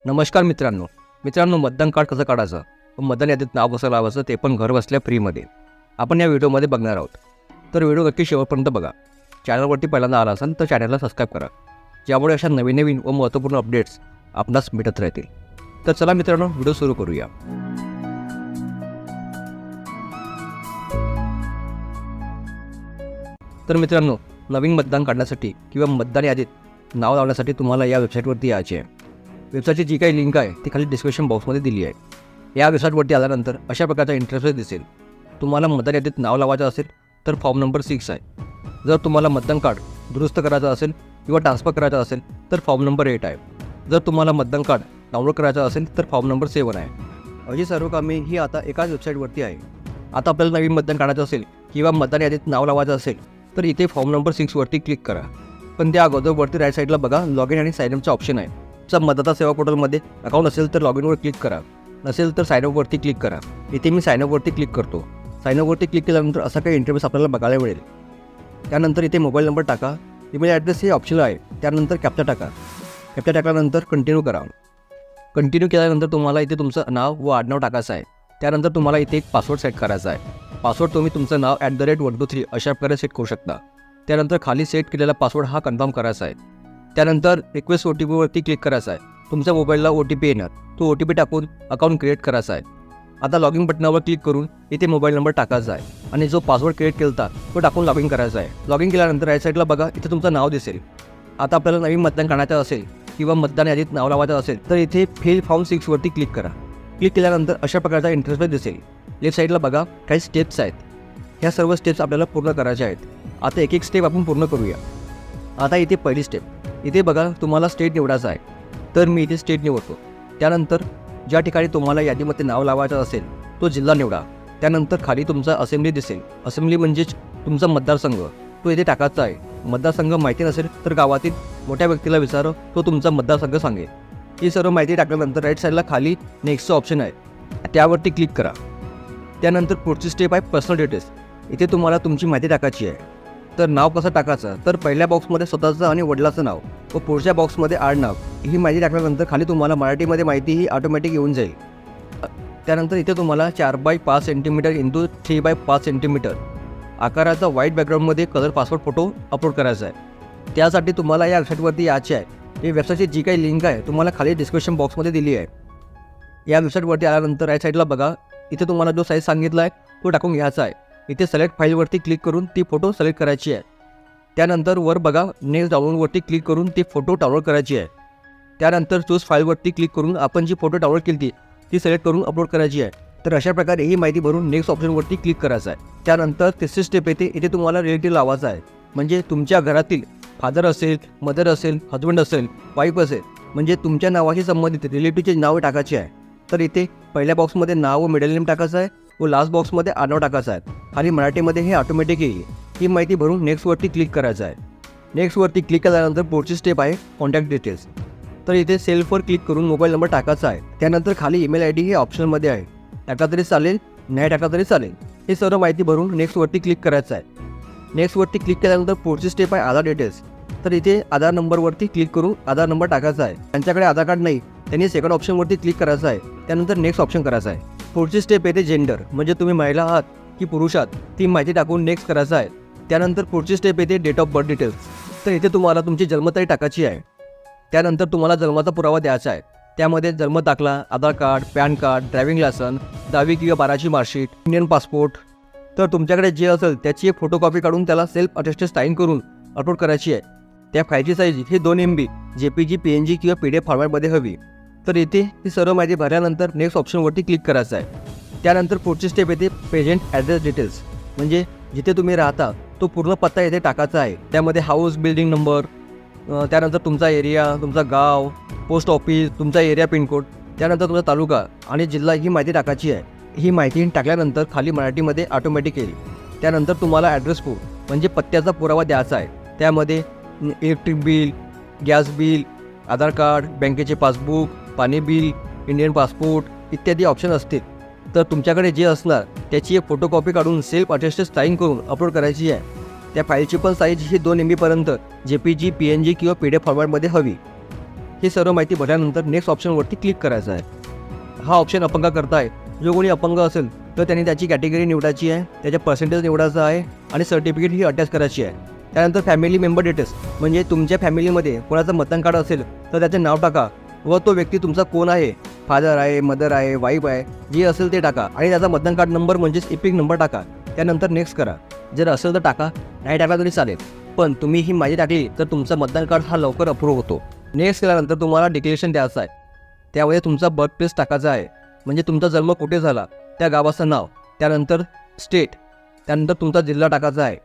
नमस्कार मित्रांनो मतदान कार्ड कसं काढायचं व मतदान यादीत नाव कसं लावायचं ते पण घर बसल्या फ्रीमध्ये आपण या व्हिडिओमध्ये बघणार आहोत. तर व्हिडिओ नक्की शेवटपर्यंत बघा. चॅनलवरती पहिल्यांदा आला असाल तर चॅनलला सबस्क्राईब करा, ज्यामुळे अशा नवीन व महत्त्वपूर्ण अपडेट्स आपणास मिळत राहतील. तर चला मित्रांनो, व्हिडिओ सुरू करूया. तर मित्रांनो, नवीन मतदान काढण्यासाठी किंवा मतदान यादीत नाव लावण्यासाठी तुम्हाला या वेबसाईटवरती यायचे आहे. वेबसाईटची जी काही लिंक आहे ती खाली डिस्क्रिप्शन बॉक्समध्ये दिली आहे. या वेबसाईटवरती आल्यानंतर अशा प्रकारचा इंटरफेस दिसेल. तुम्हाला मतदान यादीत नाव लावायचं असेल तर फॉर्म नंबर 6 आहे. जर तुम्हाला मतदान कार्ड दुरुस्त करायचं असेल किंवा ट्रान्सफर करायचं असेल तर फॉर्म नंबर 8 आहे. जर तुम्हाला मतदान कार्ड डाउनलोड करायचं असेल तर फॉर्म नंबर 7 आहे. अशी सर्व कामे ही आता एकाच वेबसाईटवरती आहे. आता आपल्याला नवीन मतदान काढायचं असेल किंवा मतदान यादीत नाव लावायचं असेल तर इथे फॉर्म नंबर 6 वरती क्लिक करा. पण त्या अगोदर वरती राईट साईडला बघा लॉग इन आणि साइन अपचा ऑप्शन आहे. जर मतदाता सेवा पोर्टलमध्ये अकाउंट असेल तर लॉग इनवर क्लिक करा, नसेल तर साइन अपवरती क्लिक करा. इथे मी साइन अपवरती क्लिक करतो. साइन अपवरती क्लिक केल्यानंतर असा काही इंटरफेस आपल्याला बघायला मिळेल. त्यानंतर इथे मोबाईल नंबर टाका, ईमेल ॲड्रेस हे ऑप्शनल आहे. त्यानंतर कॅप्चा टाका. कॅप्चा टाकल्यानंतर कंटिन्यू करा. कंटिन्यू केल्यानंतर तुम्हाला इथे तुमचं नाव व आडनाव टाकायचं आहे. त्यानंतर तुम्हाला इथे एक पासवर्ड सेट करायचा आहे. पासवर्ड तुम्ही तुमचं नाव @123 अशा प्रकारे सेट करू शकता. त्यानंतर खाली सेट केलेला पासवर्ड हा कन्फर्म करायचा आहे. त्यानंतर रिक्वेस्ट OTP वरती क्लिक करायचं आहे. तुमच्या मोबाईलला OTP येणार, तो OTP टाकून अकाउंट क्रिएट करायचा आहे. आता लॉग इन बटनावर क्लिक करून इथे मोबाईल नंबर टाकायचा आहे आणि जो पासवर्ड क्रिएट केला तो टाकून लॉग इन करायचा आहे. लॉग इन केल्यानंतर राईट साईडला बघा इथे तुमचं नाव दिसेल. आता आपल्याला नवीन मतदान काढायचं असेल किंवा मतदान यादीत नाव लावायचं असेल तर इथे फिल फॉर्म 6 वरती क्लिक करा. क्लिक केल्यानंतर अशा प्रकारचा इंटरफेस दिसेल. लेफ्ट साईडला बघा काही स्टेप्स आहेत. ह्या सर्व स्टेप्स आपल्याला पूर्ण करायच्या आहेत. आता एक स्टेप आपण पूर्ण करूया. आता इथे पहिली स्टेप, इथे बघा तुम्हाला स्टेट निवडायचं आहे. तर मी इथे स्टेट निवडतो. त्यानंतर ज्या ठिकाणी तुम्हाला यादीमध्ये नाव लावायचं असेल तो जिल्हा निवडा. त्यानंतर खाली तुमचा असेंब्ली दिसेल. असेंब्ली म्हणजेच तुमचा मतदारसंघ, तो इथे टाकायचा आहे. मतदारसंघ माहिती नसेल तर गावातील मोठ्या व्यक्तीला विचारा, तो तुमचा मतदारसंघ सांगेल. ही सर्व माहिती टाकल्यानंतर राईट साईडला खाली नेक्स्टचं ऑप्शन आहे, त्यावरती क्लिक करा. त्यानंतर पुढची स्टेप आहे पर्सनल डिटेल्स. इथे तुम्हाला तुमची माहिती टाकायची आहे. तर नाव कसं टाकायचं, तर पहिल्या बॉक्समध्ये स्वतःचं आणि वडिलाचं नाव व पुढच्या बॉक्समध्ये आडनाव ही माहिती टाकल्यानंतर खाली तुम्हाला मराठीमध्ये माहिती ही ऑटोमॅटिक येऊन जाईल. त्यानंतर इथे तुम्हाला 4x5 सेंटीमीटर × 3x5 सेंटीमीटर आकाराचा व्हाईट बॅकग्राऊंडमध्ये कलर पासपोर्ट फोटो अपलोड करायचा आहे. त्यासाठी तुम्हाला या वेबसाईटवरती यायचे आहे. ही वेबसाईटची जी काही लिंक आहे तुम्हाला खाली डिस्क्रिप्शन बॉक्समध्ये दिली आहे. या वेबसाईटवरती आल्यानंतर राईट साईडला बघा इथे तुम्हाला जो साईज सांगितला आहे तो टाकून घ्यायचा आहे. इथे सिलेक्ट फाईलवरती क्लिक करून ती फोटो सिलेक्ट करायची आहे. त्यानंतर वर बघा नेक्स्ट डाउनलोडवरती क्लिक करून ती फोटो डाउनलोड करायची आहे. त्यानंतर चूज फाईलवरती क्लिक करून आपण जी फोटो डाउनलोड केली ती सिलेक्ट करून अपलोड करायची आहे. तर अशा प्रकारे ही माहिती भरून नेक्स्ट ऑप्शनवरती क्लिक करायचं आहे. त्यानंतर तिसरी स्टेप येते, इथे तुम्हाला रिलेटिव्ह लावायचा आहे. म्हणजे तुमच्या घरातील फादर असेल, मदर असेल, हजबंड असेल, वाईफ असेल, म्हणजे तुमच्या नावाशी संबंधित रिलेटिव्हचे नाव टाकायचे आहे. तर इथे पहिल्या बॉक्समध्ये नाव व मिडल नेम टाकायचं आहे व लास्ट बॉक्समध्ये आडनाव टाकायचं आहे. खाली मराठीमध्ये हे ऑटोमॅटिक येईल. ही माहिती भरून नेक्स्टवरती क्लिक करायचं आहे. नेक्स्टवरती क्लिक केल्यानंतर पुढची स्टेप आहे कॉन्टॅक्ट डिटेल्स. तर इथे सेल्फवर क्लिक करून मोबाईल नंबर टाकायचा आहे. त्यानंतर खाली ईमेल ID हे ऑप्शनमध्ये आहे. टाका तरी चालेल, नाही टाका तरी चालेल. हे सर्व माहिती भरून नेक्स्टवरती क्लिक करायचं आहे. नेक्स्टवरती क्लिक केल्यानंतर पुढची स्टेप आहे आधार डिटेल्स. तर इथे आधार नंबरवरती क्लिक करून आधार नंबर टाकायचा आहे. त्यांच्याकडे आधार कार्ड नाही त्यांनी सेकंड ऑप्शनवरती क्लिक करायचं आहे. त्यानंतर नेक्स्ट ऑप्शन करायचं आहे. पुढची स्टेप येते जेंडर, म्हणजे तुम्ही महिला आहात की पुरुष आहात ती माहिती टाकून नेक्स्ट करायचं आहे. त्यानंतर पुढची स्टेप येते डेट ऑफ बर्थ डिटेल्स. तर इथे तुम्हाला तुमची जन्मतारीख टाकायची आहे. त्यानंतर तुम्हाला जन्माचा पुरावा द्यायचा आहे. त्यामध्ये जन्म दाखला, Aadhaar card, PAN card, driving licence, 10वी किंवा 12ची मार्कशीट, इंडियन पासपोर्ट. तर तुमच्याकडे जे असेल त्याची एक फोटोकॉपी काढून त्याला सेल्फ अटेस्टेड साईन करून अपलोड करायची आहे. त्या फाईलची साईज ही 2 MB JPG, PNG किंवा PDF फॉर्मॅटमध्ये हवी. तर इथे ही सर्व माहिती भरल्यानंतर नेक्स्ट ऑप्शनवरती क्लिक करायचं आहे. त्यानंतर पुढची स्टेप येते प्रेझेंट ॲड्रेस डिटेल्स, म्हणजे जिथे तुम्ही राहता तो पूर्ण पत्ता इथे टाकायचा आहे. त्यामध्ये हाऊस, बिल्डिंग नंबर, त्यानंतर तुमचा एरिया, तुमचा गाव, पोस्ट ऑफिस, तुमचा एरिया पिनकोड, त्यानंतर तुमचा तालुका आणि जिल्हा ही माहिती टाकायची आहे. ही माहिती टाकल्यानंतर खाली मराठीमध्ये ऑटोमॅटिक येईल. त्यानंतर तुम्हाला ॲड्रेस प्रूफ म्हणजे पत्त्याचा पुरावा द्यायचा आहे. त्यामध्ये इलेक्ट्रिक बिल, गॅस बिल, आधार कार्ड, बँकेचे पासबुक, पाणी बिल, इंडियन पासपोर्ट इत्यादी ऑप्शन असतील. तर तुमच्याकडे जे असणार त्याची एक फोटोकॉपी काढून सेल्फ अटेस्टेड साईन करून अपलोड करायची आहे. त्या फाईलची पण साईज ही 2 MB पर्यंत JPG, PNG किंवा PDF फॉर्मॅटमध्ये हवी. ही सर्व माहिती भरल्यानंतर नेक्स्ट ऑप्शनवरती क्लिक करायचं आहे. हा ऑप्शन अपंगाकरता आहे. जो कोणी अपंग असेल तर त्यांनी त्याची कॅटेगरी निवडायची आहे, त्याच्या पर्सेंटेज निवडायचं आहे आणि सर्टिफिकेट ही अटॅच करायची आहे. त्यानंतर फॅमिली मेंबर डिटेल्स म्हणजे तुमच्या फॅमिलीमध्ये कोणाचं मतदान कार्ड असेल तर त्याचे नाव टाका व तो व्यक्ती तुमचा कोण आहे, फादर आहे, मदर आहे, वाईफ आहे, जे असेल ते टाका आणि त्याचा मतदान कार्ड नंबर म्हणजेच इपिक नंबर टाका. त्यानंतर नेक्स्ट करा. जर असेल तर टाका, नाही टाकला तरी चालेल, पण तुम्ही ही माहिती टाकली तर तुमचा मतदान कार्ड हा लवकर अप्रूव्ह होतो. नेक्स्ट केल्यानंतर तुम्हाला डिक्लेरेशन द्यायचं आहे. त्यामध्ये तुमचा बर्थ प्लेस टाकायचा आहे, म्हणजे तुमचा जन्म कुठे झाला त्या गावाचं नाव, त्यानंतर स्टेट, त्यानंतर तुमचा जिल्हा टाकायचा आहे.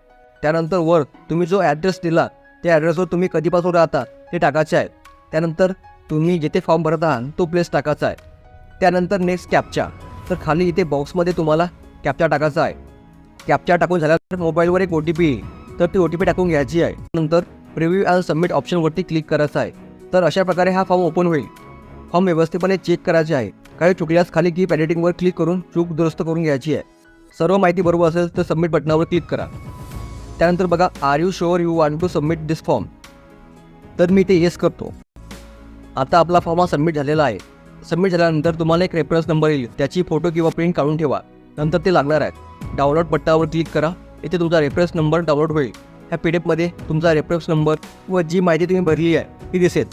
त्यानंतर वर तुम्ही जो ॲड्रेस दिला त्या ॲड्रेसवर तुम्ही कधीपासून राहता ते टाकायचे आहे. त्यानंतर तुम्ही जिथे फॉर्म भरत आहात तो प्लेस टाकायचा आहे. त्यानंतर नेक्स्ट कॅप्चा. तर खाली इथे बॉक्समध्ये तुम्हाला कॅप्चा टाकायचा आहे. कॅप्चा टाकून झाल्यानंतर मोबाईलवर एक OTP येईल, तर ती OTP टाकून घ्यायची आहे. नंतर प्रिव्ह्यू अँड सबमिट ऑप्शनवरती क्लिक करायचं आहे. तर अशा प्रकारे हा फॉर्म ओपन होईल. फॉर्म व्यवस्थितपणे चेक करायचे आहे. काही चुकल्यास खाली कीप एडिटिंगवर क्लिक करून चूक दुरुस्त करून घ्यायची आहे. सर्व माहिती बरोबर असेल तर सबमिट बटनावर क्लिक करा. त्यानंतर बघा are you sure you want to submit this form. तर मी ते येस करतो. आता आपला फॉर्म हा सबमिट झालेला आहे. सबमिट झाल्यानंतर तुम्हाला एक रेफरन्स नंबर येईल, त्याची फोटो किंवा प्रिंट काढून ठेवा. नंतर ते लागणार आहे. डाउनलोड बटनावर क्लिक करा. इथे तुमचा रेफरन्स नंबर डाउनलोड होईल. ह्या PDF तुमचा रेफरन्स नंबर व जी माहिती तुम्ही भरली आहे ती दिसेल.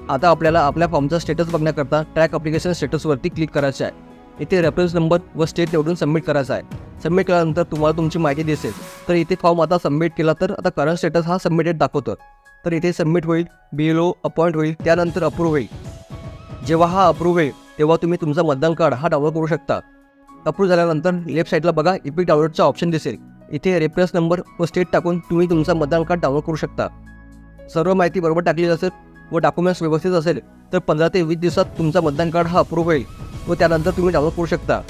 आता आपल्याला आपल्या फॉर्मचा स्टेटस बघण्याकरता ट्रॅक ॲप्लिकेशन स्टेटसवरती क्लिक करायचं आहे. इथे रेफरन्स नंबर व स्टेट निवडून सबमिट करायचा आहे. सबमिट केल्यानंतर तुम्हाला तुमची माहिती दिसेल. तर इथे फॉर्म आता सबमिट केला तर आता करंट स्टेटस हा सबमिटेड दाखवतो. तर इथे सबमिट होईल, बिलो अपॉइंट होईल, त्यानंतर अप्रूव्ह होईल. जेव्हा हा अप्रूव्ह होईल तेव्हा तुम्ही तुमचा मतदान कार्ड हा डाउनलोड करू शकता. अप्रूव्ह झाल्यानंतर लेफ्ट साईडला बघा इपिक डाउनलोडचा ऑप्शन दिसेल. इथे रेफरन्स नंबर व स्टेट टाकून तुम्ही तुमचा मतदान कार्ड डाउनलोड करू शकता. सर्व माहिती बरोबर टाकली असेल व डॉक्युमेंट्स व्यवस्थित असेल तर 15 ते 20 दिवसात तुमचा मतदान कार्ड हा अप्रूव्ह होईल व त्यानंतर तुम्ही डाउनलोड करू शकता.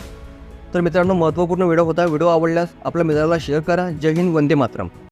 तर मित्रांनो, महत्त्वपूर्ण व्हिडिओ होता. व्हिडिओ आवडल्यास आपल्या मित्राला शेअर करा. जय हिंद, वंदे मातरम.